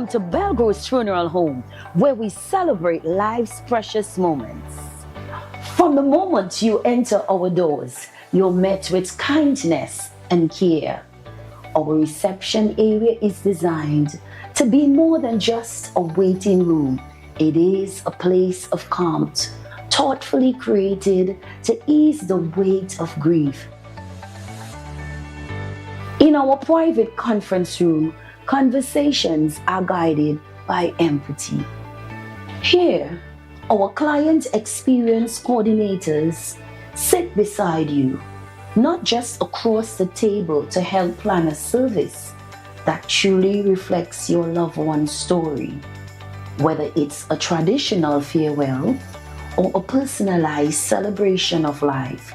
Welcome to Belgro's Funeral Home, where we celebrate life's precious moments. From the moment you enter our doors, you're met with kindness and care. Our reception area is designed to be more than just a waiting room. It is a place of calm, thoughtfully created to ease the weight of grief. In our private conference room, conversations are guided by empathy. Here, our client experience coordinators sit beside you, not just across the table to help plan a service that truly reflects your loved one's story. Whether it's a traditional farewell or a personalized celebration of life,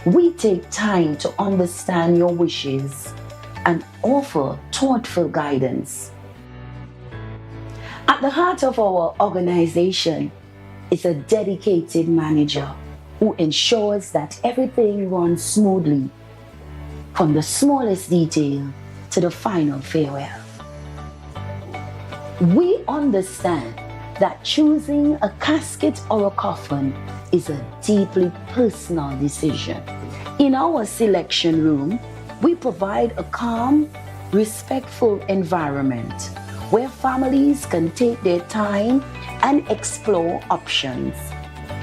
we take time to understand your wishes and offer thoughtful guidance. At the heart of our organization is a dedicated manager who ensures that everything runs smoothly, from the smallest detail to the final farewell. We understand that choosing a casket or a coffin is a deeply personal decision. In our selection room, we provide a calm, respectful environment where families can take their time and explore options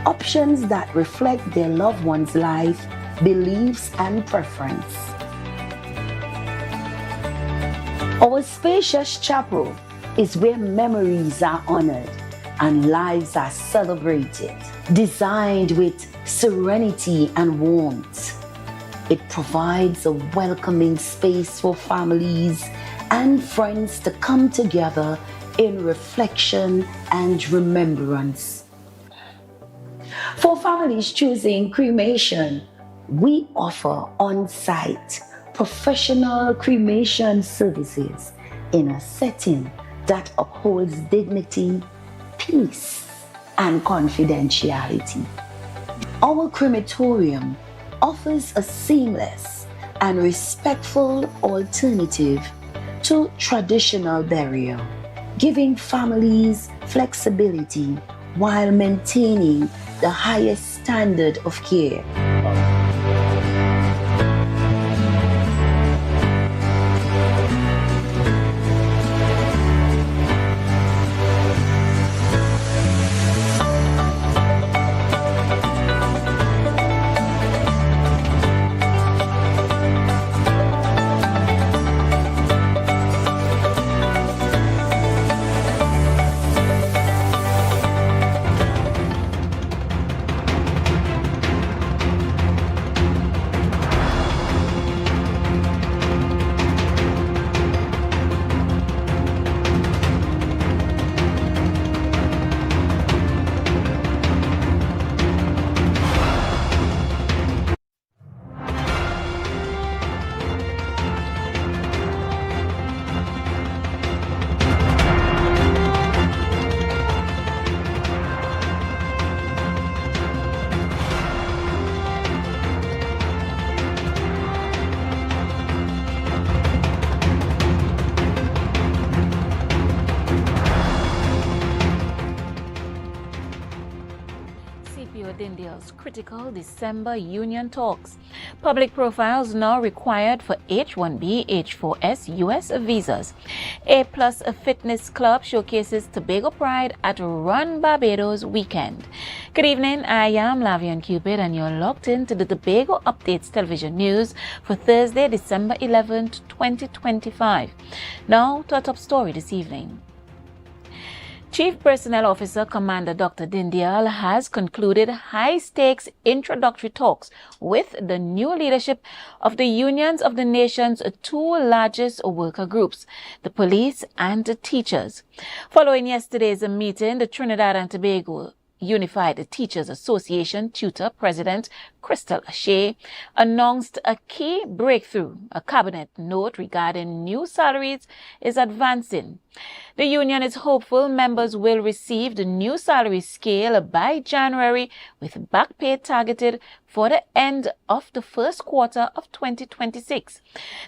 that reflect their loved one's life, beliefs, and preference. Our spacious chapel is where memories are honored and lives are celebrated. Designed with serenity and warmth, it provides a welcoming space for families and friends to come together in reflection and remembrance. For families choosing cremation, we offer on-site professional cremation services in a setting that upholds dignity, peace, and confidentiality. Our crematorium offers a seamless and respectful alternative to traditional burial, giving families flexibility while maintaining the highest standard of care. Critical December union talks. Public profiles now required for H-1B, H-4S U.S. visas. A+ Fitness Club showcases Tobago pride at Run Barbados weekend. Good evening, I am Lavian Cupid and you're locked into the Tobago Updates television news for Thursday, December 11th, 2025. Now to our top story this evening. Chief Personnel Officer Commander Dr. Dindial has concluded high-stakes introductory talks with the new leadership of the unions of the nation's two largest worker groups, the police and the teachers. Following yesterday's meeting, the Trinidad and Tobago Unified Teachers Association tutor President Crystal Ashe, announced a key breakthrough. A cabinet note regarding new salaries is advancing. The union is hopeful members will receive the new salary scale by January, with back pay targeted for the end of the first quarter of 2026.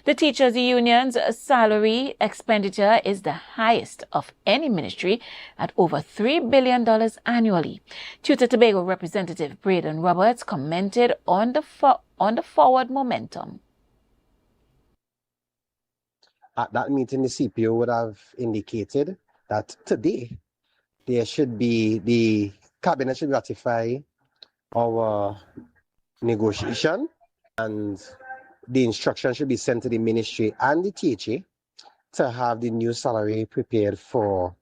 The teachers' union's salary expenditure is the highest of any ministry at over $3 billion annually. Tobago Representative Braden Roberts commented on the forward momentum. At that meeting, the CPO would have indicated that today the cabinet should ratify our negotiation, and the instruction should be sent to the ministry and the THA to have the new salary prepared for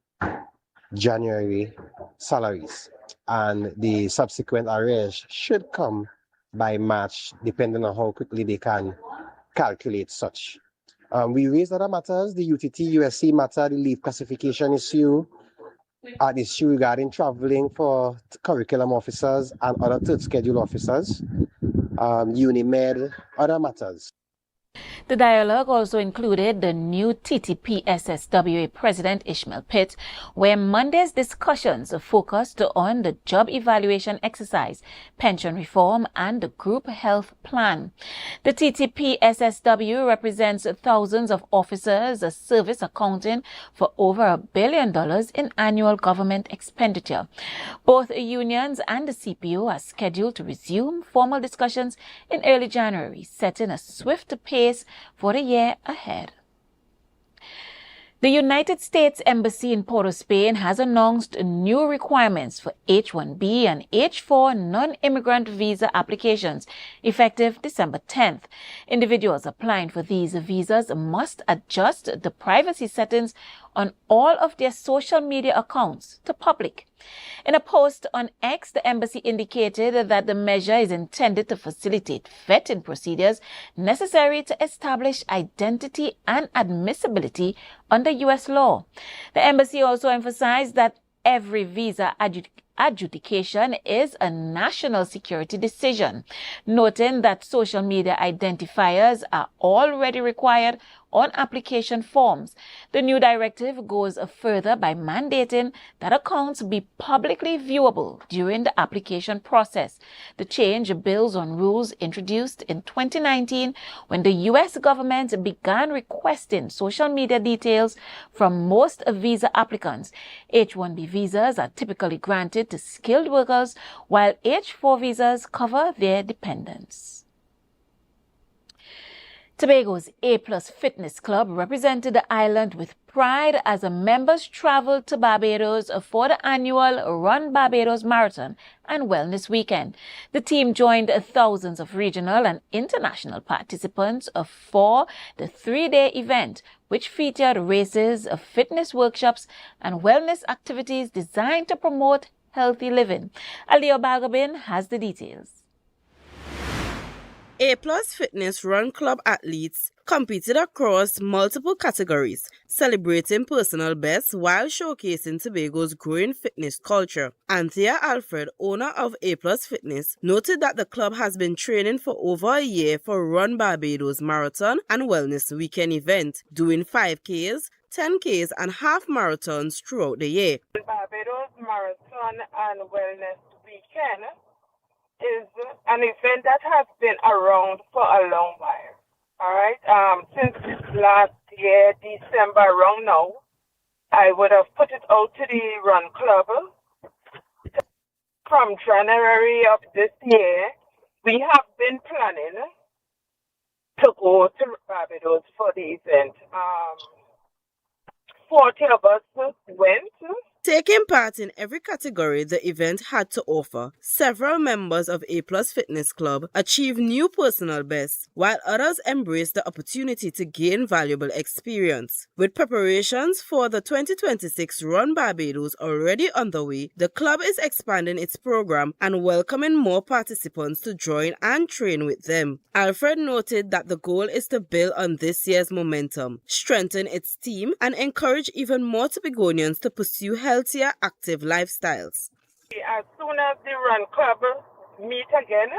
January salaries, and the subsequent arrears should come by March, depending on how quickly they can calculate such. We raised other matters, the UTT USC matter, the leave classification issue, the issue regarding traveling for curriculum officers and other third schedule officers, UNIMED, other matters. The dialogue also included the new TTP-SSWA President Ishmael Pitt, where Monday's discussions focused on the job evaluation exercise, pension reform, and the group health plan. The TTP-SSW represents thousands of officers, a service accounting for over $1 billion in annual government expenditure. Both unions and the CPO are scheduled to resume formal discussions in early January, setting a swift pace for the year ahead. The United States Embassy in Port of Spain has announced new requirements for H-1B and H-4 non-immigrant visa applications effective December 10th. Individuals applying for these visas must adjust the privacy settings on all of their social media accounts to public. In a post on X, the embassy indicated that the measure is intended to facilitate vetting procedures necessary to establish identity and admissibility under U.S. law. The embassy also emphasized that every visa adjudication is a national security decision, noting that social media identifiers are already required on application forms. The new directive goes further by mandating that accounts be publicly viewable during the application process. The change builds on rules introduced in 2019 when the U.S. government began requesting social media details from most visa applicants. H-1B visas are typically granted to skilled workers, while H-4 visas cover their dependents. Tobago's A+ Fitness Club represented the island with pride as the members traveled to Barbados for the annual Run Barbados Marathon and Wellness Weekend. The team joined thousands of regional and international participants for the 3-day event, which featured races, fitness workshops, and wellness activities designed to promote healthy living. Alio Bagabin has the details. A+ Fitness Run Club athletes competed across multiple categories, celebrating personal bests while showcasing Tobago's growing fitness culture. Anthea Alfred, owner of A+ Fitness, noted that the club has been training for over a year for Run Barbados Marathon and Wellness Weekend event, doing 5Ks, 10Ks and half marathons throughout the year. Barbados Marathon and Wellness Weekend is an event that has been around for a long while. All right. Since last year, December around now, I would have put it out to the Run Club. From January of this year, we have been planning to go to Barbados for the event. 40 of us went. Taking part in every category the event had to offer, several members of A+ Fitness Club achieved new personal bests, while others embraced the opportunity to gain valuable experience. With preparations for the 2026 Run Barbados already underway, the club is expanding its program and welcoming more participants to join and train with them. Alfred noted that the goal is to build on this year's momentum, strengthen its team, and encourage even more Tobagonians to pursue healthier, active lifestyles. As soon as the Run Club meet again,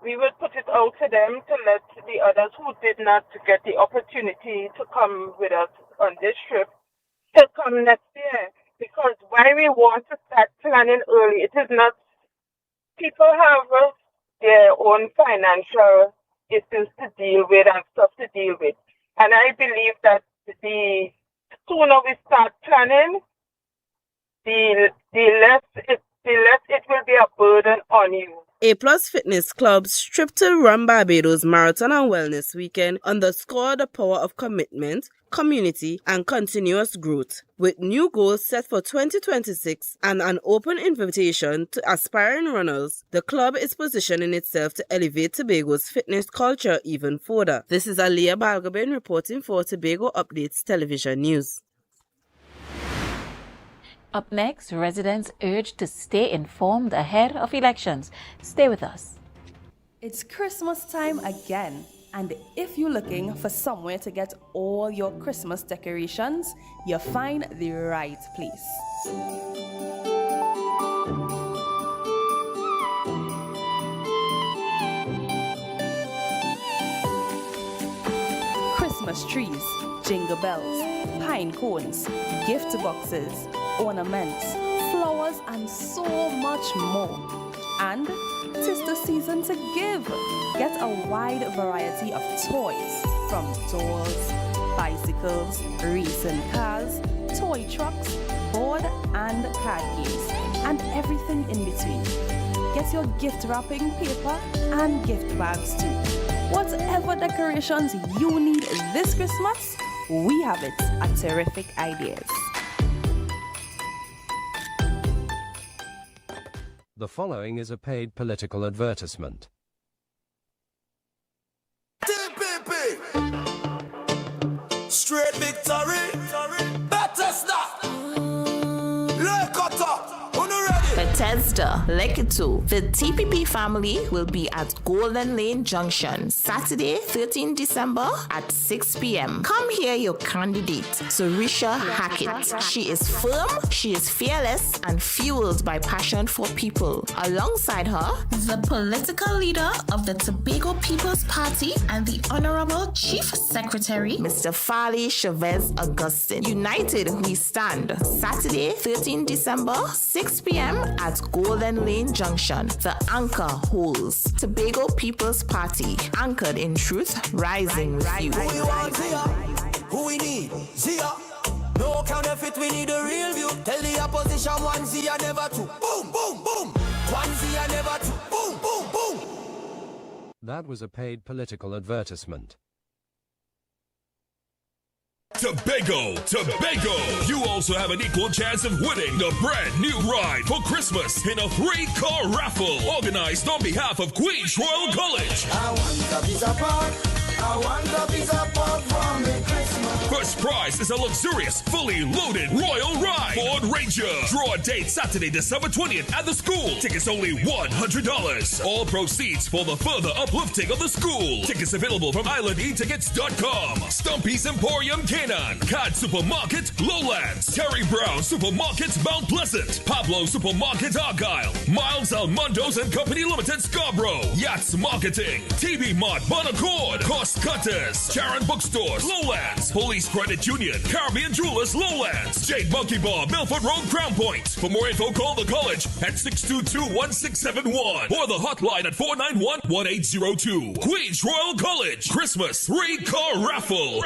we will put it out to them to let the others who did not get the opportunity to come with us on this trip to come next year. Because why we want to start planning early, it is not, people have their own financial issues to deal with and stuff to deal with. And I believe that the sooner we start planning, the less it will be a burden on you. A+ Fitness Club's trip to Run Barbados Marathon and Wellness Weekend underscored the power of commitment, community, and continuous growth. With new goals set for 2026 and an open invitation to aspiring runners, the club is positioning itself to elevate Tobago's fitness culture even further. This is Aliyah Balgabin reporting for Tobago Updates Television News. Up next, residents urged to stay informed ahead of elections. Stay with us. It's Christmas time again, and if you're looking for somewhere to get all your Christmas decorations, you'll find the right place. Christmas trees, jingle bells, pine cones, gift boxes, ornaments, flowers, and so much more. And tis the season to give. Get a wide variety of toys, from dolls, bicycles, racing cars, toy trucks, board and card games, and everything in between. Get your gift wrapping paper and gift bags too. Whatever decorations you need this Christmas, we have it at Terrific Ideas. The following is a paid political advertisement. TPP! Straight victory! Better stop! Bethesda, Leketo. The TPP family will be at Golden Lane Junction, Saturday, 13 December at 6 p.m. Come hear your candidate, Sarisha Hackett. She is firm, she is fearless, and fueled by passion for people. Alongside her, the political leader of the Tobago People's Party and the Honorable Chief Secretary, Mr. Fali Chavez Augustine. United we stand. Saturday, 13 December, 6 p.m. at Golden Lane Junction. The anchor holds Tobago People's Party, anchored in truth, rising with you. Who we want, Zia? Who we need? Zia. No counterfeit, we need a real view. Tell the opposition one Zia, never two. Boom, boom, boom. One Zia, never two. Boom, boom, boom. That was a paid political advertisement. Tobago! You also have an equal chance of winning the brand new ride for Christmas in a 3-car raffle organized on behalf of Queen's Royal College. I want a piece of pork. I want a piece of pork from the Christmas. First prize is a luxurious, fully loaded Royal Ride Ford Ranger. Draw date Saturday, December 20th at the school. Tickets only $100. All proceeds for the further uplifting of the school. Tickets available from islandetickets.com. Stumpy's Emporium Canaan, Cod Supermarket Lowlands, Terry Brown Supermarket Mount Pleasant, Pablo Supermarket Argyle, Miles Almondos and Company Limited Scarborough, Yachts Marketing, TV Mart Bonaccord, Cost Cutters, Sharon Bookstores Lowlands, Police Credit Union, Caribbean Jewelers Lowlands, Jade Monkey Bar, Milford Road, Crown Point. For more info, call the college at 622-1671 or the hotline at 491-1802. Queen's Royal College Christmas 3-car raffle.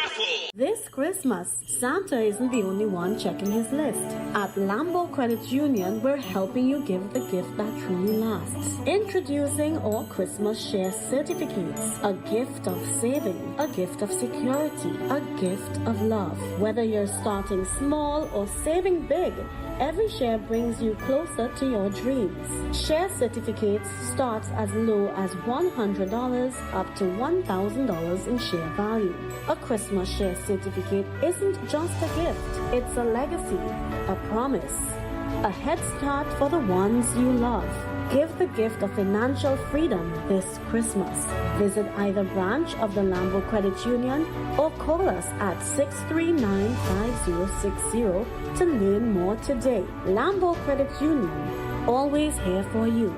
This Christmas, Santa isn't the only one checking his list. At Lambo Credit Union, we're helping you give the gift that truly lasts. Introducing our Christmas Share Certificates, a gift of saving, a gift of security, a gift of love. Whether you're starting small or saving big, every share brings you closer to your dreams. Share certificates start as low as $100 up to $1,000 in share value. A Christmas share certificate isn't just a gift, it's a legacy, a promise, a head start for the ones you love. Give the gift of financial freedom this Christmas. Visit either branch of the Lambo Credit Union or call us at 639-5060 to learn more today. Lambo Credit Union, always here for you.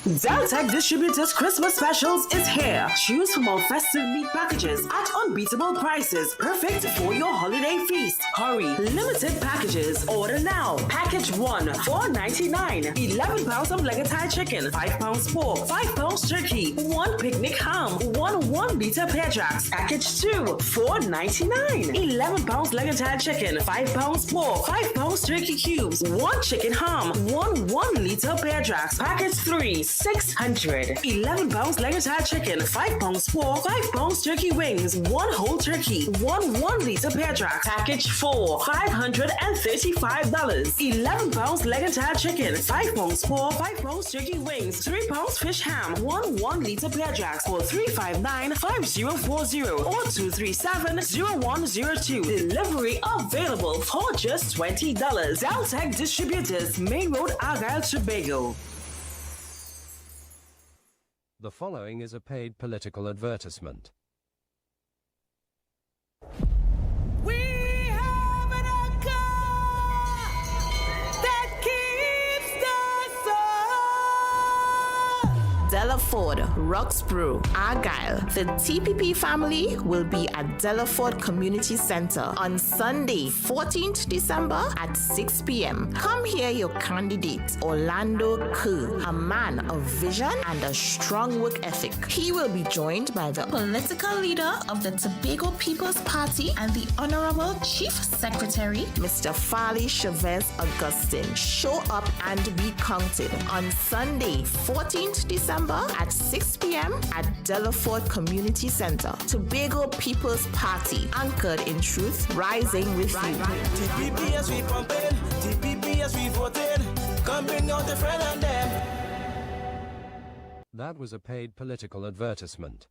Deltec Distributors Christmas Specials is here. Choose from our festive meat packages at unbeatable prices, perfect for your holiday feast. Hurry, limited packages. Order now. Package 1, $4.99. 11 pounds of leg of Thai chicken, 5 pounds pork, 5 pounds turkey, 1 picnic ham, 1 1-liter pear jacks. Package 2, $4.99. 11 pounds leg of Thai chicken, 5 pounds pork, 5 pounds turkey cubes, 1 chicken ham, 1-liter pear jacks. Package 3, $600. 11 pounds leg of Thai chicken, 5 pounds pork, 5 pounds turkey wings, 1 whole turkey, 1-liter pear jack. Package 4, $535. 11 pounds leg of Thai chicken, 5 pounds pork, 5 pounds turkey wings, 3 pounds fish ham, 1-liter pear jacks. Call 359-5040 or 237-0102. Delivery available for just $20. Deltec Distributors, Main Road, Argyle, Tobago. The following is a paid political advertisement. We have an anchor that keeps the sun. Delaford, Roxborough, Argyle. The TPP family will be at Delaford Community Center on Sunday, 14th December at 6 p.m. Come hear your candidate, Orlando Kerr, a man of vision and a strong work ethic. He will be joined by the political leader of the Tobago People's Party and the Honorable Chief Secretary, Mr. Farley Chavez Augustine. Show up and be counted on Sunday, 14th December at 6 p.m. at Delaford Community Center. Tobago People's Party, anchored in truth, rising with you. TPP as we pumping, TPP as we voting. Come bring out the friend and them. That was a paid political advertisement.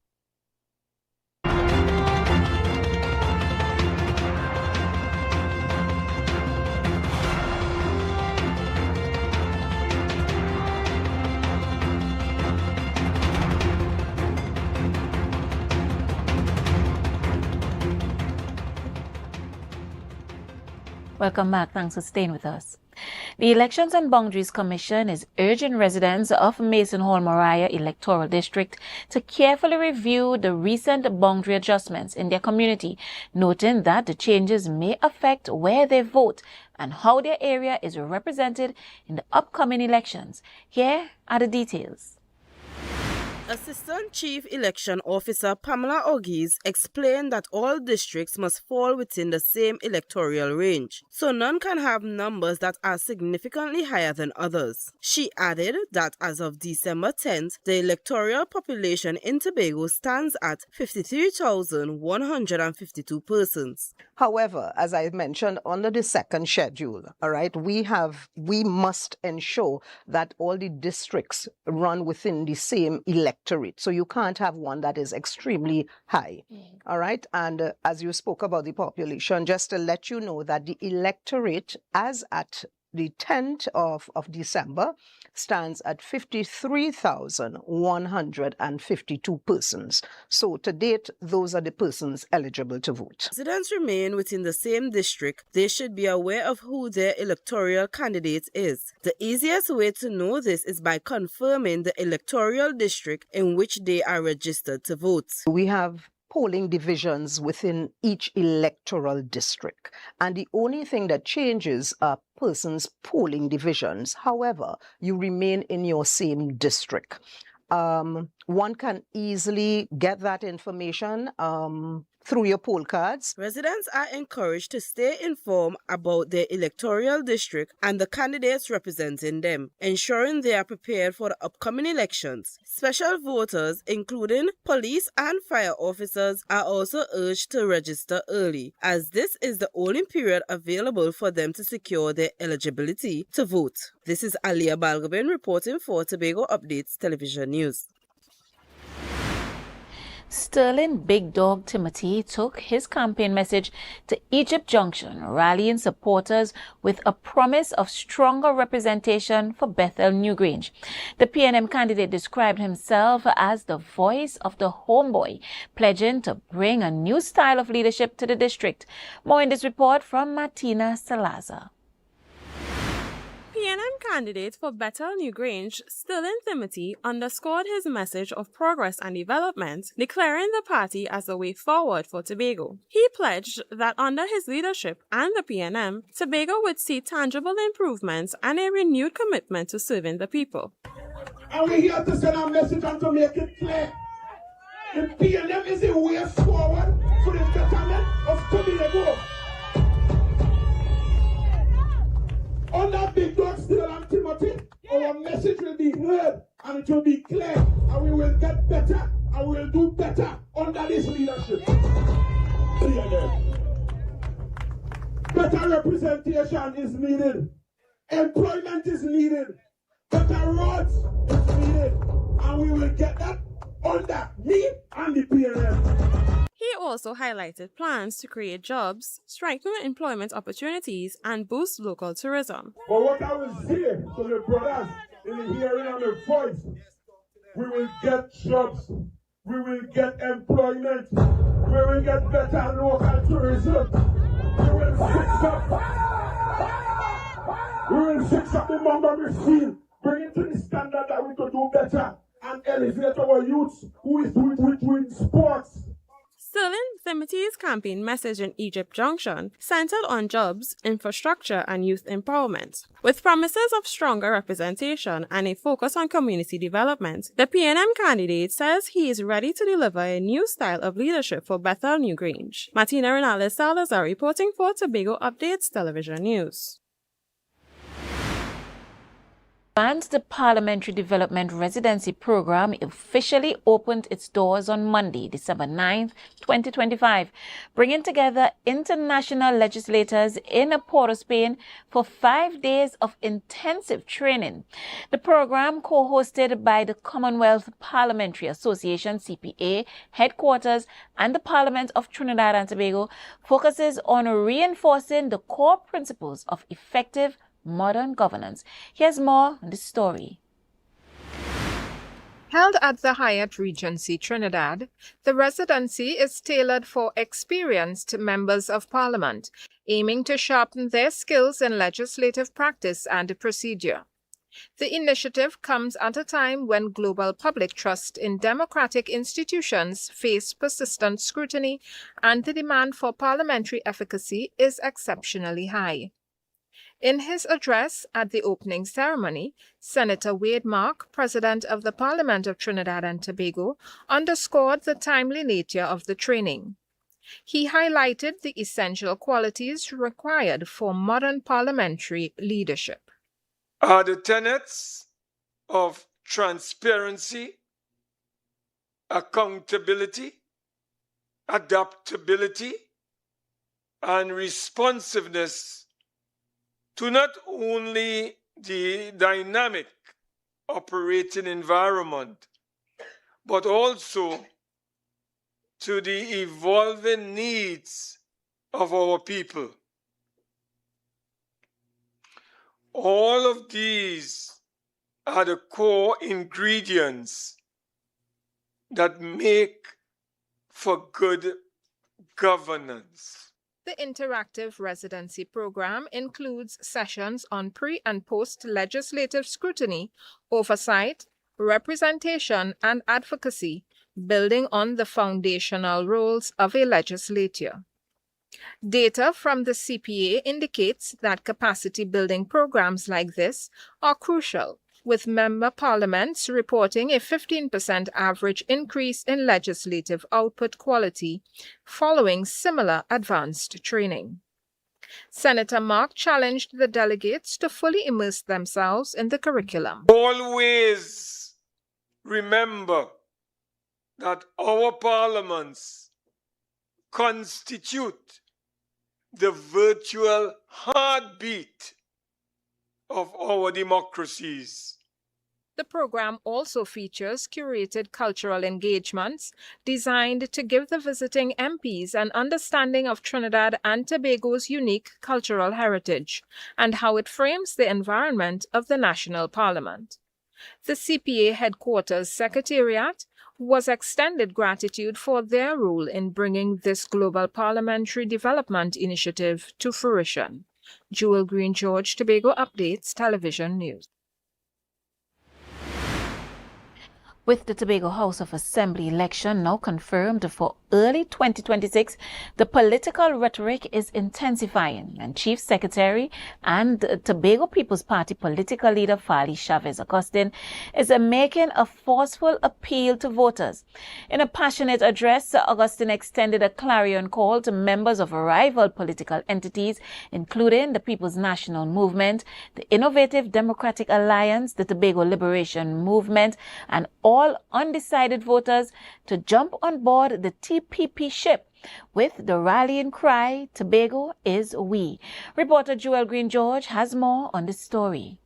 Welcome back. Thanks for staying with us. The Elections and Boundaries Commission is urging residents of Mason Hall Moriah Electoral District to carefully review the recent boundary adjustments in their community, noting that the changes may affect where they vote and how their area is represented in the upcoming elections. Here are the details. Assistant Chief Election Officer Pamela Orgies explained that all districts must fall within the same electoral range, so none can have numbers that are significantly higher than others. She added that as of December 10th, the electoral population in Tobago stands at 53,152 persons. However, as I mentioned under the second schedule, all right, we must ensure that all the districts run within the same electorate. So you can't have one that is extremely high. All right. And as you spoke about the population, just to let you know that the electorate as at the 10th of December stands at 53,152 persons. So to date, those are the persons eligible to vote. Residents remain within the same district. They should be aware of who their electoral candidate is. The easiest way to know this is by confirming the electoral district in which they are registered to vote. We have polling divisions within each electoral district. And the only thing that changes are persons' polling divisions. However, you remain in your same district. One can easily get that information through your poll cards. Residents are encouraged to stay informed about their electoral district and the candidates representing them, ensuring they are prepared for the upcoming elections. Special voters, including police and fire officers, are also urged to register early, as this is the only period available for them to secure their eligibility to vote. This is Alia Balgobin reporting for Tobago Updates Television News. Sterling Big Dog Timothy took his campaign message to Egypt Junction, rallying supporters with a promise of stronger representation for Bethel Newgrange. The PNM candidate described himself as the voice of the homeboy, pledging to bring a new style of leadership to the district. More in this report from Martina Salazar. PNM PNM candidate for Bethel Newgrange, Sterling Timothy, underscored his message of progress and development, declaring the party as the way forward for Tobago. He pledged that under his leadership and the PNM, Tobago would see tangible improvements and a renewed commitment to serving the people. And we're here to send a message and to make it clear. The PNM is the way forward for the betterment of Tobago. Under Big Dog, Still and Timothy, our message will be heard and it will be clear, and we will get better and we will do better under this leadership. Better representation is needed. Employment is needed. Better roads is needed. And we will get that under me and the PNM. He also highlighted plans to create jobs, strengthen employment opportunities, and boost local tourism. But what I will say to the brothers in the hearing of the voice, we will get jobs, we will get employment, we will get better local tourism, we will fix up the Montgomery field, bring it to the standard that we could do better, and elevate our youths who is doing sports. Sterling Timothy's campaign message in Egypt Junction centered on jobs, infrastructure, and youth empowerment. With promises of stronger representation and a focus on community development, the PNM candidate says he is ready to deliver a new style of leadership for Bethel Newgrange. Martina Renales Salazar reporting for Tobago Updates Television News. The Parliamentary Development Residency Program officially opened its doors on Monday, December 9, 2025, bringing together international legislators in Port of Spain for 5 days of intensive training. The program, co-hosted by the Commonwealth Parliamentary Association CPA headquarters and the Parliament of Trinidad and Tobago, focuses on reinforcing the core principles of effective modern governance. Here's more on this story. Held at the Hyatt Regency Trinidad, the residency is tailored for experienced members of Parliament, aiming to sharpen their skills in legislative practice and procedure. The initiative comes at a time when global public trust in democratic institutions face persistent scrutiny and the demand for parliamentary efficacy is exceptionally high. In his address at the opening ceremony, Senator Wade Mark, President of the Parliament of Trinidad and Tobago, underscored the timely nature of the training. He highlighted the essential qualities required for modern parliamentary leadership. Are the tenets of transparency, accountability, adaptability, and responsiveness to not only the dynamic operating environment, but also to the evolving needs of our people. All of these are the core ingredients that make for good governance. The interactive residency program includes sessions on pre- and post-legislative scrutiny, oversight, representation, and advocacy, building on the foundational roles of a legislature. Data from the CPA indicates that capacity-building programs like this are crucial, with member parliaments reporting a 15% average increase in legislative output quality following similar advanced training. Senator Mark challenged the delegates to fully immerse themselves in the curriculum. Always remember that our parliaments constitute the virtual heartbeat of our democracies. The program also features curated cultural engagements designed to give the visiting MPs an understanding of Trinidad and Tobago's unique cultural heritage and how it frames the environment of the national parliament. The CPA headquarters secretariat was extended gratitude for their role in bringing this global parliamentary development initiative to fruition. Jewel Green George, Tobago Updates, Television News. With the Tobago House of Assembly election now confirmed for early 2026, the political rhetoric is intensifying, and Chief Secretary and Tobago People's Party political leader Fali Chavez Augustin is making a forceful appeal to voters. In a passionate address, Augustin extended a clarion call to members of rival political entities, including the People's National Movement, the Innovative Democratic Alliance, the Tobago Liberation Movement, and all undecided voters to jump on board the TPP ship with the rallying cry, Tobago is we. Reporter Jewel Green George has more on the story.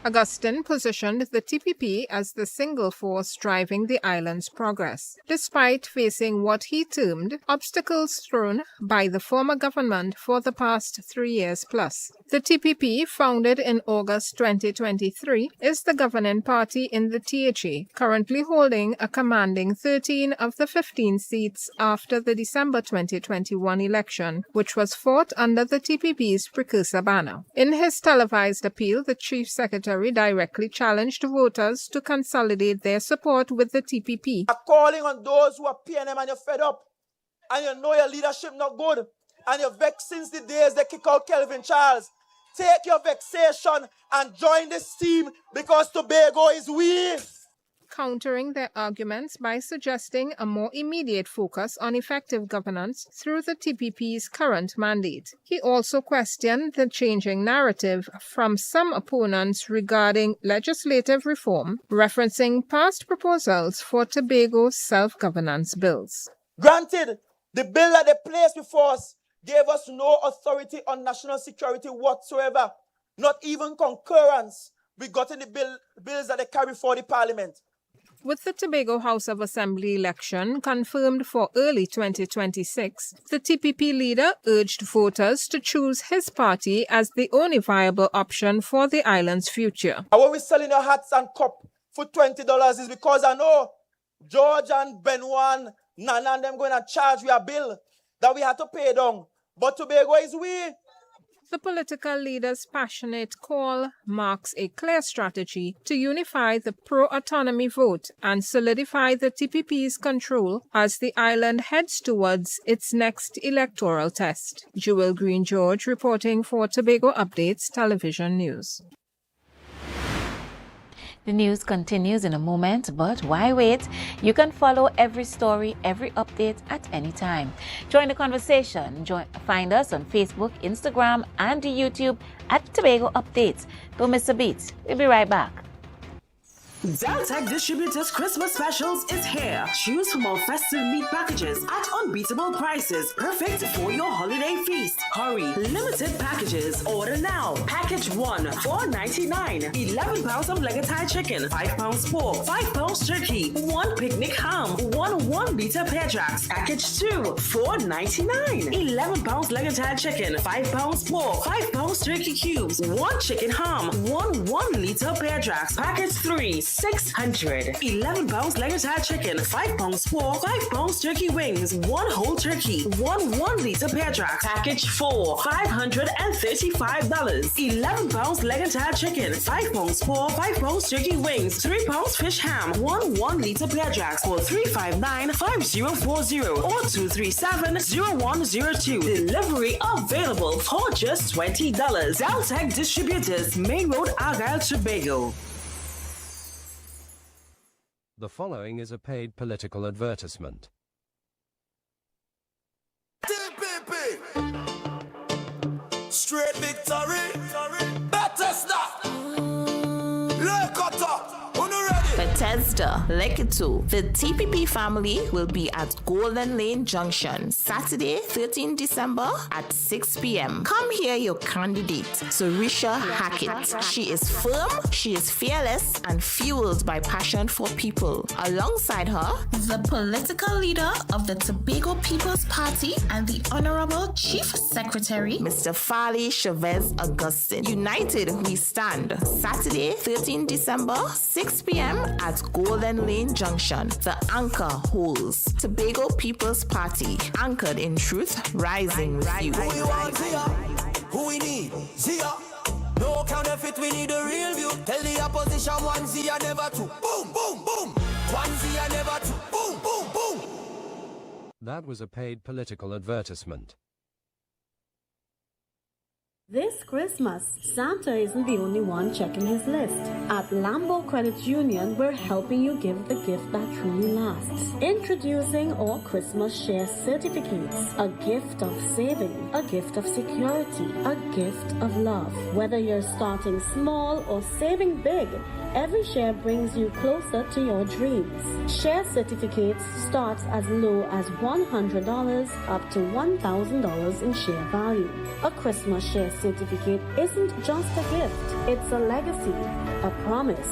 Augustin positioned the TPP as the single force driving the island's progress, despite facing what he termed obstacles thrown by the former government for the past 3 years plus. The TPP, founded in August 2023, is the governing party in the THA, currently holding a commanding 13 of the 15 seats after the December 2021 election, which was fought under the TPP's precursor banner. In his televised appeal, the Chief Secretary directly challenged voters to consolidate their support with the TPP. Calling on those who are PNM and you're fed up, and you know your leadership not good, and you're vexed since the days they kick out Kelvin Charles. Take your vexation and join this team, because Tobago is we. Countering their arguments by suggesting a more immediate focus on effective governance through the TPP's current mandate. He also questioned the changing narrative from some opponents regarding legislative reform, referencing past proposals for Tobago's self-governance bills. Granted, the bill that they placed before us gave us no authority on national security whatsoever, not even concurrence. We got in the bills that they carry for the parliament. With the Tobago House of Assembly election confirmed for early 2026, the TPP leader urged voters to choose his party as the only viable option for the island's future. And when we're selling our hats and cup for $20 is because I know George and Benoit, Nana and them going to charge we a bill that we had to pay down. But Tobago is we. The political leader's passionate call marks a clear strategy to unify the pro-autonomy vote and solidify the TPP's control as the island heads towards its next electoral test. Jewel Green George reporting for Tobago Updates Television News. The news continues in a moment, but why wait? You can follow every story, every update at any time. Join the conversation. Find us on Facebook, Instagram, and YouTube at Tobago Updates. Don't miss a beat. We'll be right back. Deltec Distributors Christmas Specials is here. Choose from our festive meat packages at unbeatable prices, perfect for your holiday feast. Hurry! Limited packages. Order now. Package 1, $4.99. 11 pounds of leg Thai chicken, 5 pounds pork, 5 pounds turkey, 1 picnic ham, 1 1-liter pear jacks. Package 2, $4.99. 11 pounds leg Thai chicken, 5 pounds pork, 5 pounds turkey cubes, 1 chicken ham, 1 1-liter pear jacks. Package 3, $600. 11 pounds leg Thai chicken, 5 pounds pork, 5 pounds turkey wings, 1 whole turkey, 1 1-liter pear jack. Package 4, $535. 11 pounds leg Thai chicken, 5 pounds pork, 5 pounds turkey wings, 3 pounds fish ham, 1 1-liter pear jacks. Call 359-5040 or 237-0102. Delivery available for just $20. Deltec Distributors, Main Road, Argyle, Tobago. The following is a paid political advertisement. TPP. Straight victory. Better stop. Look at up. Bethesda, Electoral. The TPP family will be at Golden Lane Junction, Saturday, 13 December at 6 p.m. Come hear your candidate, Sarisha Hackett. She is firm, she is fearless, and fueled by passion for people. Alongside her, the political leader of the Tobago People's Party and the Honorable Chief Secretary, Mr. Fali Chavez Augustin. United we stand. Saturday, 13 December, 6 p.m. at Golden Lane Junction. The anchor holds Tobago People's Party, anchored in truth, rising with you. Who we need? Zia. No counterfeit, we need a real view. Tell the opposition one Zia, never two. Boom, boom, boom. One Zia, never two. Boom, boom, boom. That was a paid political advertisement. This Christmas, Santa isn't the only one checking his list. At Lambo Credit Union, we're helping you give the gift that truly lasts. Introducing our Christmas share certificates. A gift of saving, a gift of security, a gift of love. Whether you're starting small or saving big, every share brings you closer to your dreams. Share certificates starts as low as $100 up to $1,000 in share value. A Christmas share certificate isn't just a gift, it's a legacy, a promise,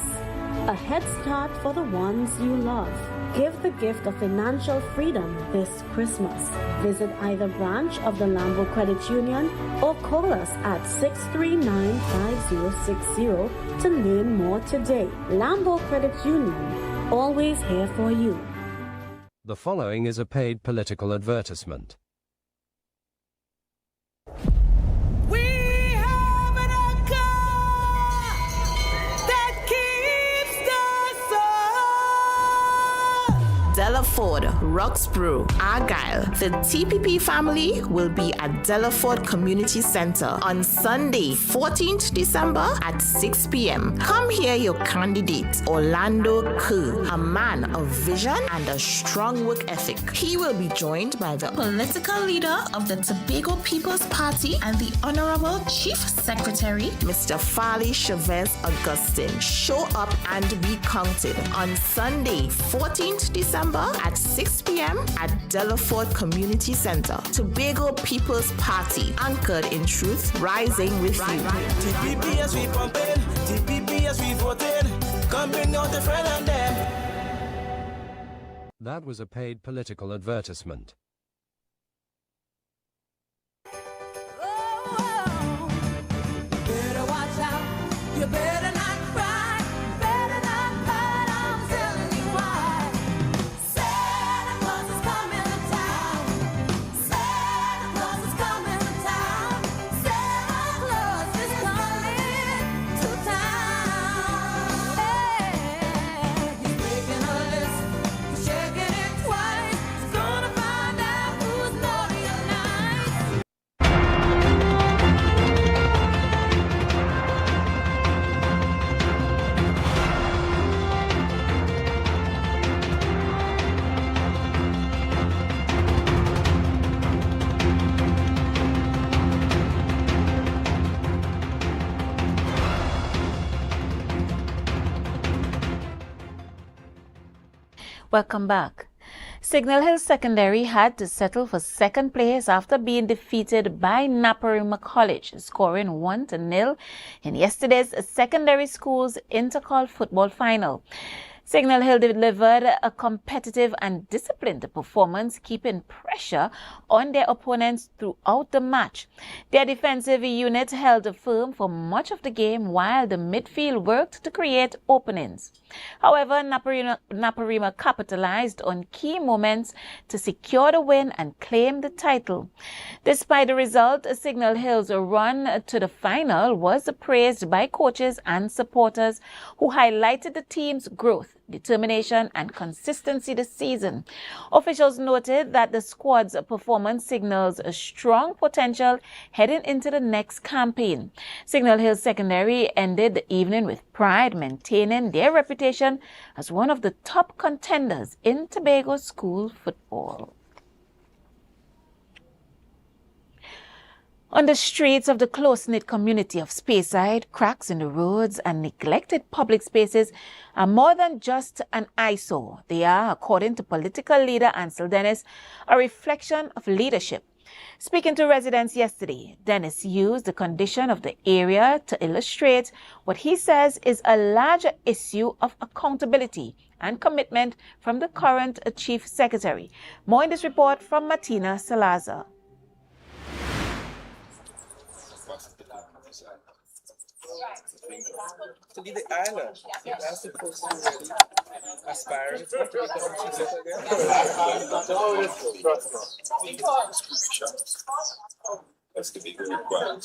a head start for the ones you love. Give the gift of financial freedom this Christmas. Visit either branch of the Lambo Credit Union or call us at 639-5060 to learn more today. Lambo Credit Union, always here for you. The following is a paid political advertisement. Delaford, Roxborough, Argyle. The TPP family will be at Delaford Community Center on Sunday, 14th December at 6 p.m. Come hear your candidate, Orlando Kerr, a man of vision and a strong work ethic. He will be joined by the political leader of the Tobago People's Party and the Honorable Chief Secretary, Mr. Farley Chavez Augustine. Show up and be counted on Sunday, 14th December at 6 p.m. at Delaford Community Center. Tobago People's Party, anchored in truth, rising with you. TPP as we pumping, TPP as we voting. Come bring out the friend and them. That was a paid political advertisement. Better watch out, you better not cry, better not cry, I'm telling you why. Santa Claus is coming to town, Santa Claus is coming to town, Santa Claus is coming to town. Hey, he's making a list, he's checking it twice, he's gonna find out who's naughty or nice. Welcome back. Signal Hill Secondary had to settle for second place after being defeated by Naparima College, scoring 1-0 in yesterday's secondary schools intercol football final. Signal Hill delivered a competitive and disciplined performance, keeping pressure on their opponents throughout the match. Their defensive unit held firm for much of the game while the midfield worked to create openings. However, Naparima capitalized on key moments to secure the win and claim the title. Despite the result, Signal Hill's run to the final was praised by coaches and supporters who highlighted the team's growth, determination and consistency this season. Officials noted that the squad's performance signals a strong potential heading into the next campaign. Signal Hill Secondary ended the evening with pride, maintaining their reputation as one of the top contenders in Tobago school football. On the streets of the close-knit community of Speyside, cracks in the roads and neglected public spaces are more than just an eyesore. They are, according to political leader Ansel Dennis, a reflection of leadership. Speaking to residents yesterday, Dennis used the condition of the area to illustrate what he says is a larger issue of accountability and commitment from the current Chief Secretary. More in this report from Martina Salazar. To be the island, that's the person really aspiring to become chief secretary. as to be required.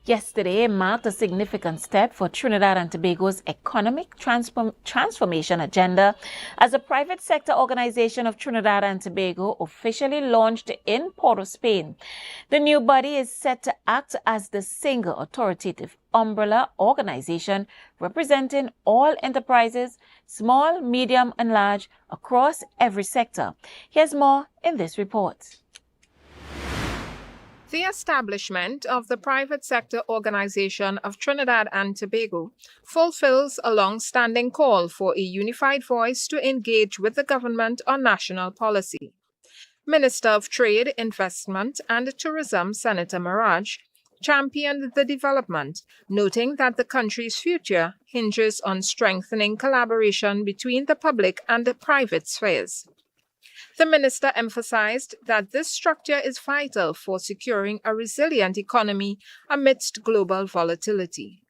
Yesterday marked a significant step for Trinidad and Tobago's economic transformation agenda as the private sector organization of Trinidad and Tobago officially launched in Port of Spain. The new body is set to act as the single authoritative umbrella organization representing all enterprises, small, medium, and large, across every sector. Here's more in this report. The establishment of the private sector organization of Trinidad and Tobago fulfills a long-standing call for a unified voice to engage with the government on national policy. Minister of Trade, Investment and Tourism, Senator Miraj, championed the development, noting that the country's future hinges on strengthening collaboration between the public and the private spheres. The minister emphasized that this structure is vital for securing a resilient economy amidst global volatility.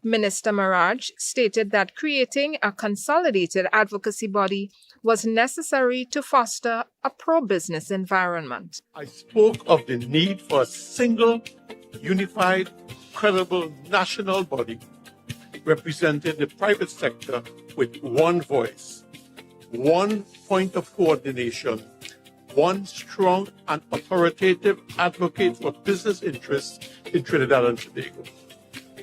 Minister Miraj stated that creating a consolidated advocacy body was necessary to foster a pro-business environment. I spoke of the need for a single, unified, credible national body representing the private sector with one voice, one point of coordination, one strong and authoritative advocate for business interests in Trinidad and Tobago.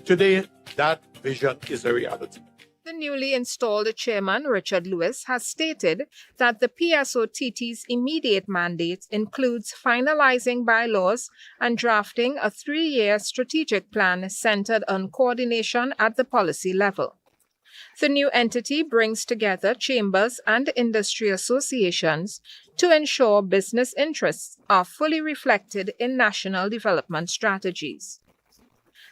Today, that vision is a reality. The newly installed chairman, Richard Lewis, has stated that the PSOTT's immediate mandate includes finalizing bylaws and drafting a 3-year strategic plan centered on coordination at the policy level. The new entity brings together chambers and industry associations to ensure business interests are fully reflected in national development strategies.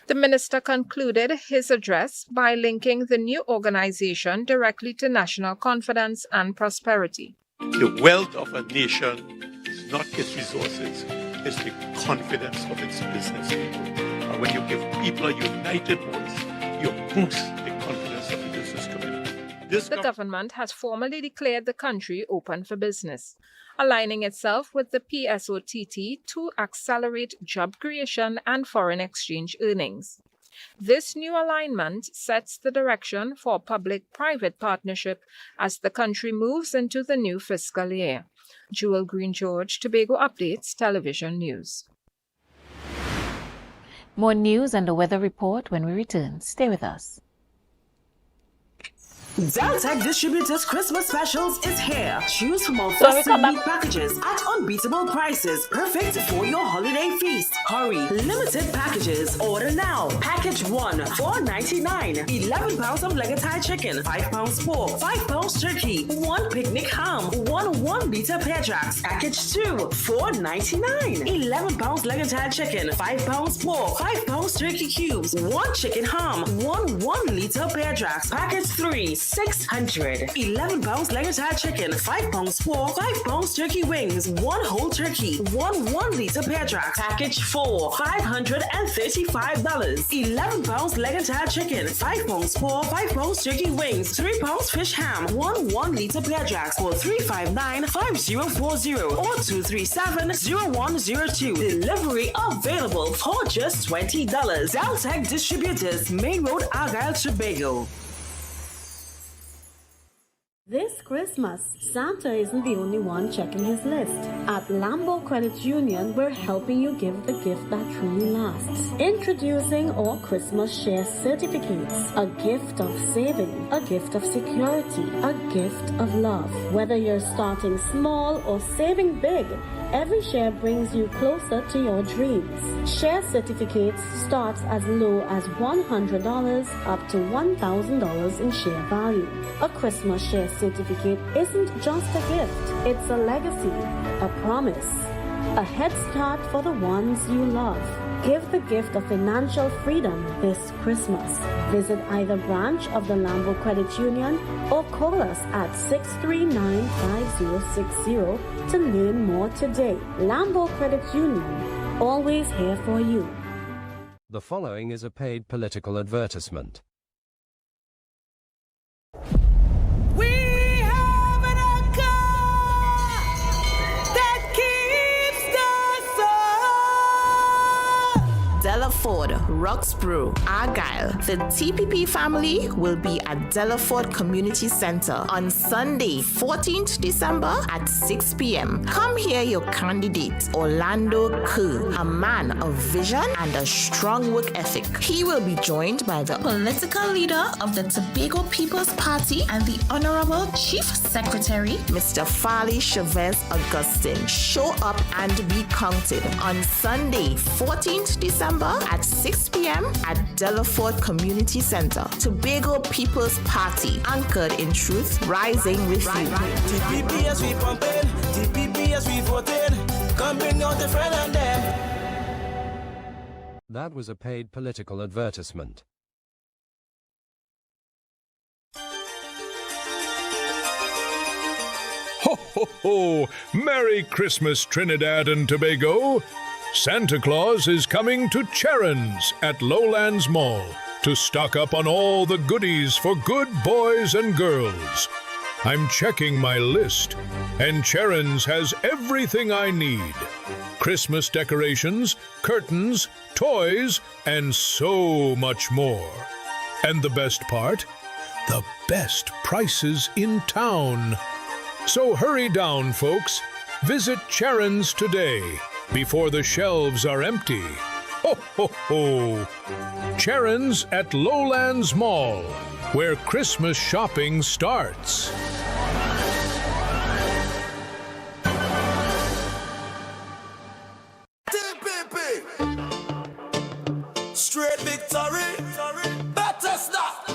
The minister concluded his address by linking the new organization directly to national confidence and prosperity. The wealth of a nation is not its resources, it's the confidence of its business people. And when you give people a united voice, you boost the confidence of the business community. The government has formally declared the country open for business, aligning itself with the PSOTT to accelerate job creation and foreign exchange earnings. This new alignment sets the direction for public-private partnership as the country moves into the new fiscal year. Jewel Green George, Tobago Updates Television News. More news and the weather report when we return. Stay with us. Deltec Distributors Christmas Specials is here. Choose from our festive meat packages at unbeatable prices, perfect for your holiday feast. Hurry! Limited packages. Order now. Package 1, $4.99. 11 pounds of leg of Thai chicken, 5 pounds pork, 5 pounds turkey, 1 picnic ham, 1 pear jacks. Package 2, $4.99. 11 pounds leg of Thai chicken, 5 pounds pork, 5 pounds turkey cubes, 1 chicken ham, 1 pear jacks. Package 3, $600. 11 pounds leg of Thai chicken, 5 pounds pork, 5 pounds turkey wings, 1 whole turkey, 1 pear jacks. Package 4, $535. 11 pounds leg of Thai chicken, 5 pounds pork, 5 pounds turkey wings, 3 pounds fish ham, 1 pear jacks for $359-5040 or 237-0102. Delivery available for just $20. Deltec Distributors, Main Road, Argyle, Tobago. This Christmas, Santa isn't the only one checking his list. At Lambo Credit Union, we're helping you give the gift that truly lasts. Introducing our Christmas Share Certificates. A gift of saving, a gift of security, a gift of love. Whether you're starting small or saving big, every share brings you closer to your dreams. Share certificates starts as low as $100 up to $1,000 in share value. A Christmas share certificate isn't just a gift, it's a legacy, a promise, a head start for the ones you love. Give the gift of financial freedom this Christmas. Visit either branch of the Lambo Credit Union or call us at 639-5060 to learn more today. Lambo Credit Union, always here for you. The following is a paid political advertisement. Delaford, Roxborough, Argyle. The TPP family will be at Delaford Community Center on Sunday, 14th December at 6 p.m. Come hear your candidate, Orlando Kerr, a man of vision and a strong work ethic. He will be joined by the political leader of the Tobago People's Party and the Honorable Chief Secretary, Mr. Farley Chavez Augustine. Show up and be counted on Sunday, 14th December at 6 p.m. at Delaford Community Center. Tobago People's Party, anchored in truth, rising with you. TPP as we pumping, TPP as we voting. Come bring out the friend and them. That was a paid political advertisement. Ho, ho, ho! Merry Christmas, Trinidad and Tobago! Santa Claus is coming to Charon's at Lowlands Mall to stock up on all the goodies for good boys and girls. I'm checking my list, and Charon's has everything I need. Christmas decorations, curtains, toys, and so much more. And the best part? The best prices in town. So hurry down, folks. Visit Charon's today, before the shelves are empty. Ho, ho, ho! Charon's at Lowlands Mall, where Christmas shopping starts. Straight victory. Better stop.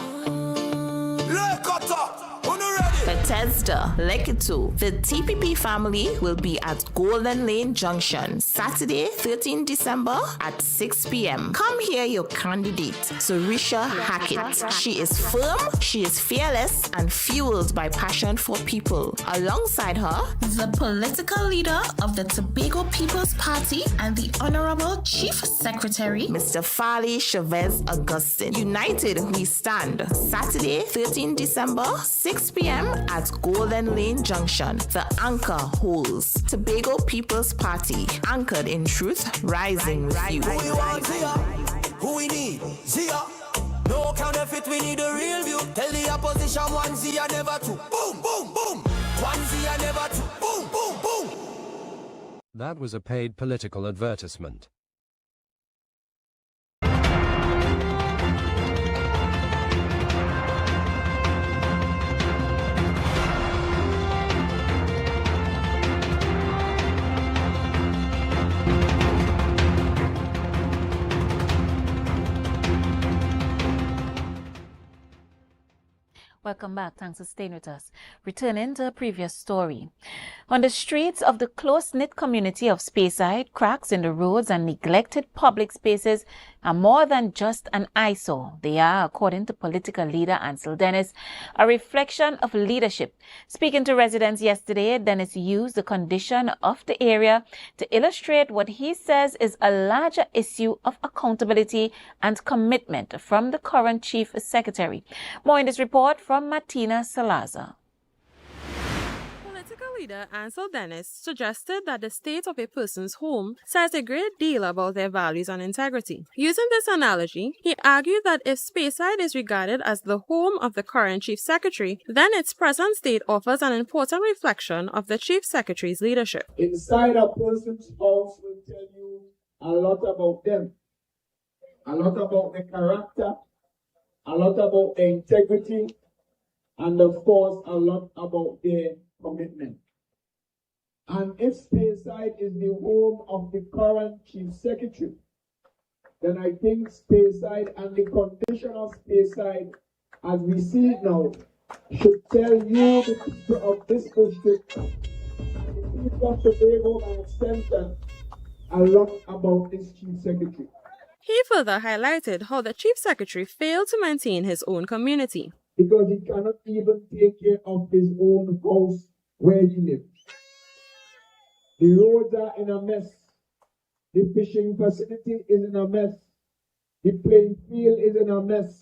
Bethesda, Electoral. The TPP family will be at Golden Lane Junction, Saturday, 13 December at 6 p.m. Come hear your candidate, Sarisha Hackett. She is firm, she is fearless, and fueled by passion for people. Alongside her, the political leader of the Tobago People's Party and the Honorable Chief Secretary, Mr. Farley Chavez Augustine. United we stand. Saturday, 13 December, 6 p.m. at Golden Lane Junction. The anchor holds. Tobago People's Party, anchored in truth, rising with you. Who we want, Zia? Who we need? Zia. No counterfeit, we need a real view. Tell the opposition one Zia, never two. Boom, boom, boom. One Zia, never two. Boom, boom, boom. That was a paid political advertisement. Welcome back. Thanks for staying with us. Returning to a previous story. On the streets of the close-knit community of Speyside, cracks in the roads and neglected public spaces are more than just an eyesore. They are, according to political leader Ansel Dennis, a reflection of leadership. Speaking to residents yesterday, Dennis used the condition of the area to illustrate what he says is a larger issue of accountability and commitment from the current Chief Secretary. More in this report from Martina Salazar. Political leader Ansel Dennis suggested that the state of a person's home says a great deal about their values and integrity. Using this analogy, he argued that if Speyside is regarded as the home of the current Chief Secretary, then its present state offers an important reflection of the Chief Secretary's leadership. Inside a person's house will tell you a lot about them, a lot about their character, a lot about their integrity, and of course, a lot about their commitment. And if Speyside is the home of the current Chief Secretary, then I think Speyside and the condition of Speyside, as we see it now, should tell you, the people of this district, and the people of Tobago and extension, a lot about this Chief Secretary. He further highlighted how the Chief Secretary failed to maintain his own community. Because he cannot even take care of his own house where he lives. The roads are in a mess. The fishing facility is in a mess. The playing field is in a mess.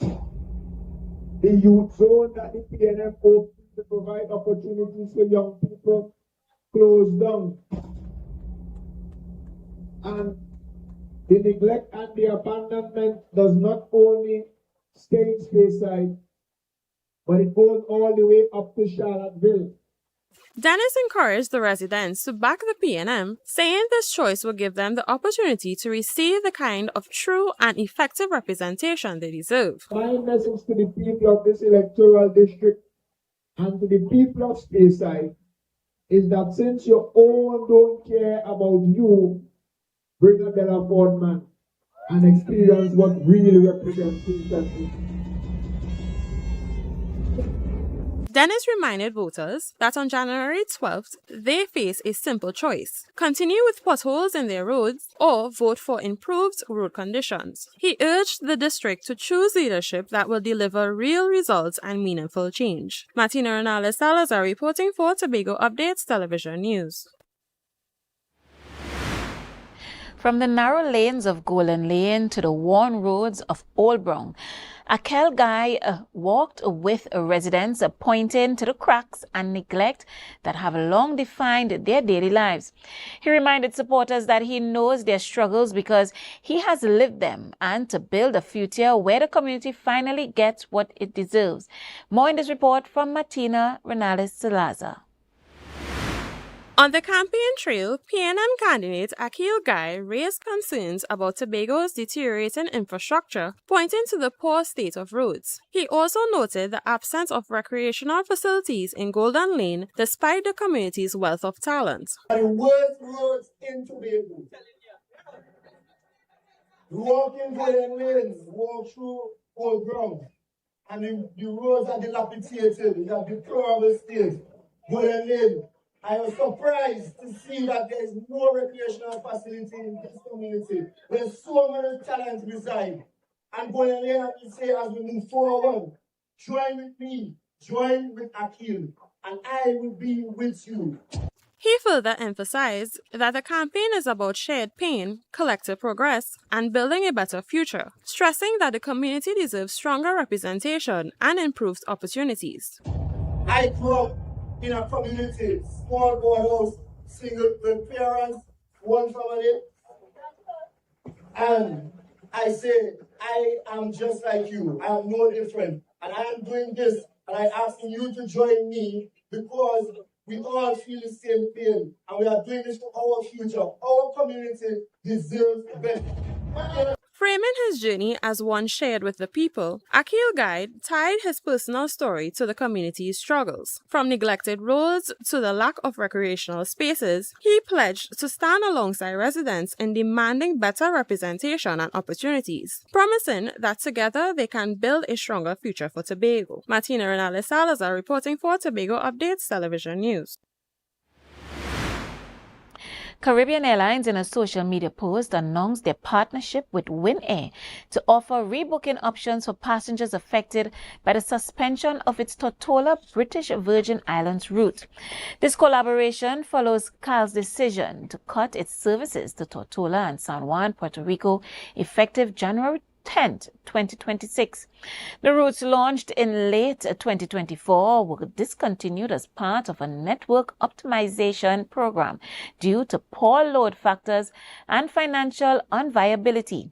The youth zone that the PNM opened to provide opportunities for young people closed down. And The neglect and the abandonment does not only stay in Speyside, but it goes all the way up to Charlottesville. Dennis encouraged the residents to back the PNM, saying this choice will give them the opportunity to receive the kind of true and effective representation they deserve. My message to the people of this electoral district and to the people of Speyside is that since your own don't care about you, bring a Bella Ford man and experience what real representation is. Dennis reminded voters that on January 12th, they face a simple choice: continue with potholes in their roads or vote for improved road conditions. He urged the district to choose leadership that will deliver real results and meaningful change. Martina Renales Salazar reporting for Tobago Updates Television News. From the narrow lanes of Golden Lane to the worn roads of Old Brown, a Kel guy walked with residents pointing to the cracks and neglect that have long defined their daily lives. He reminded supporters that he knows their struggles because he has lived them, and to build a future where the community finally gets what it deserves. More in this report from Martina Renales Salazar. On the campaign trail, PNM candidate Akil Guy raised concerns about Tobago's deteriorating infrastructure, pointing to the poor state of roads. He also noted the absence of recreational facilities in Golden Lane despite the community's wealth of talent. The worst roads in Tobago. You walk in Golden Lane, walk through Old Brown, and the roads are dilapidated, they are deplorable state. Golden Lane, I was surprised to see that there is no recreational facility in this community where so many talents reside. And Golden Lane, I can say, as we move forward, join with me, join with Akil, and I will be with you. He further emphasized that the campaign is about shared pain, collective progress, and building a better future, stressing that the community deserves stronger representation and improved opportunities. I grew up in a community, small boardhouse, single with parents, one family, and I say, I am just like you, I am no different, and I am doing this, and I'm asking you to join me because we all feel the same pain, and we are doing this for our future. Our community deserves better. Framing his journey as one shared with the people, Akil Guide tied his personal story to the community's struggles. From neglected roads to the lack of recreational spaces, he pledged to stand alongside residents in demanding better representation and opportunities, promising that together they can build a stronger future for Tobago. Martina Renales Salazar reporting for Tobago Updates Television News. Caribbean Airlines, in a social media post, announced their partnership with WinAir to offer rebooking options for passengers affected by the suspension of its Tortola British Virgin Islands route. This collaboration follows CAL's decision to cut its services to Tortola and San Juan, Puerto Rico, effective January 10, 2026. The routes launched in late 2024 were discontinued as part of a network optimization program due to poor load factors and financial unviability.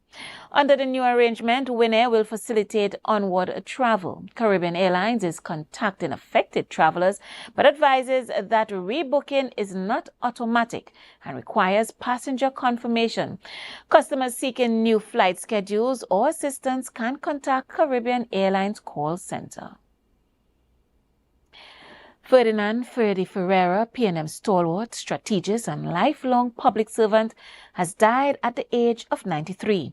Under the new arrangement, WinAir will facilitate onward travel. Caribbean Airlines is contacting affected travelers but advises that rebooking is not automatic and requires passenger confirmation. Customers seeking new flight schedules or assistance can contact Caribbean Airlines call center. Ferdinand Ferdy Ferreira, PNM stalwart, strategist, and lifelong public servant, has died at the age of 93.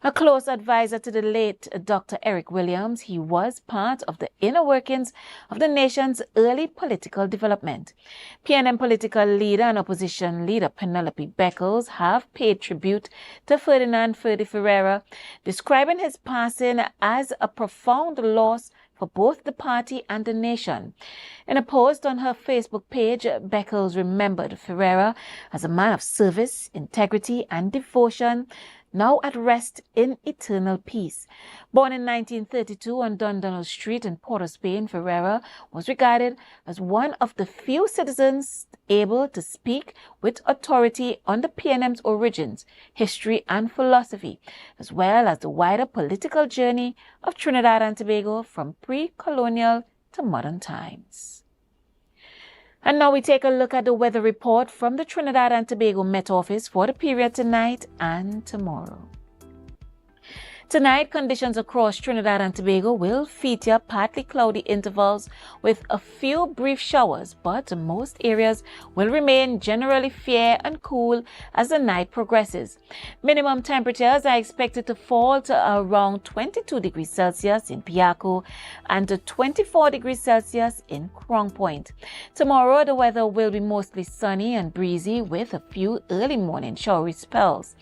A close advisor to the late Dr. Eric Williams, he was part of the inner workings of the nation's early political development. PNM political leader and opposition leader Penelope Beckles have paid tribute to Ferdinand Ferdy Ferreira, describing his passing as a profound loss for both the party and the nation. In a post on her Facebook page, Beckles remembered Ferreira as a man of service, integrity, and devotion now at rest in eternal peace. Born in 1932 on Dundonald Street in Port of Spain, Ferreira was regarded as one of the few citizens able to speak with authority on the PNM's origins, history and philosophy, as well as the wider political journey of Trinidad and Tobago from pre-colonial to modern times. And now we take a look at the weather report from the Trinidad and Tobago Met Office for the period tonight and tomorrow. Tonight, conditions across Trinidad and Tobago will feature partly cloudy intervals with a few brief showers, but most areas will remain generally fair and cool as the night progresses. Minimum temperatures are expected to fall to around 22 degrees Celsius in Piaco and to 24 degrees Celsius in Crown Point. Tomorrow, the weather will be mostly sunny and breezy with a few early morning showery spells.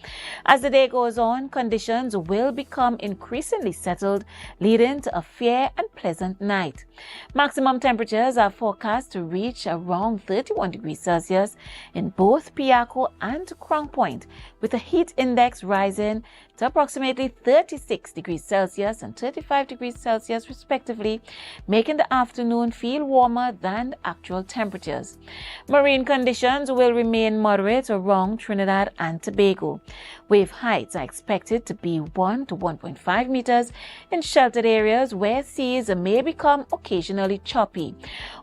As the day goes on, conditions will become increasingly settled, leading to a fair and pleasant night. Maximum temperatures are forecast to reach around 31 degrees Celsius in both Piaco and Crown Point, with the heat index rising to approximately 36 degrees Celsius and 35 degrees Celsius respectively, making the afternoon feel warmer than the actual temperatures. Marine conditions will remain moderate around Trinidad and Tobago. Wave heights are expected to be 1 to 1.5 meters in sheltered areas where seas may become occasionally choppy.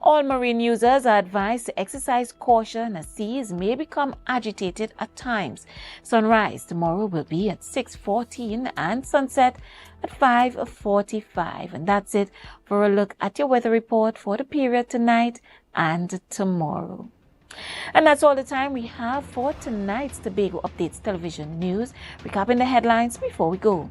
All marine users are advised to exercise caution as seas may become agitated at times. Sunrise tomorrow will be at 6:14 and sunset at 5:45. And that's it for a look at your weather report for the period tonight and tomorrow. And that's all the time we have for tonight's Tobago Updates television news. Recapping the headlines before we go.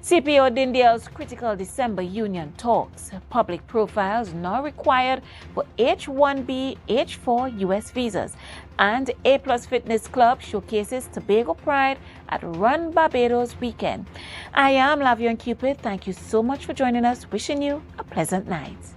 CPO Dindale's critical December union talks. Public profiles now required for H-1B, H-4 U.S. visas. And A+ Fitness Club showcases Tobago pride at Run Barbados weekend. I am Lavion Cupid. Thank you so much for joining us. Wishing you a pleasant night.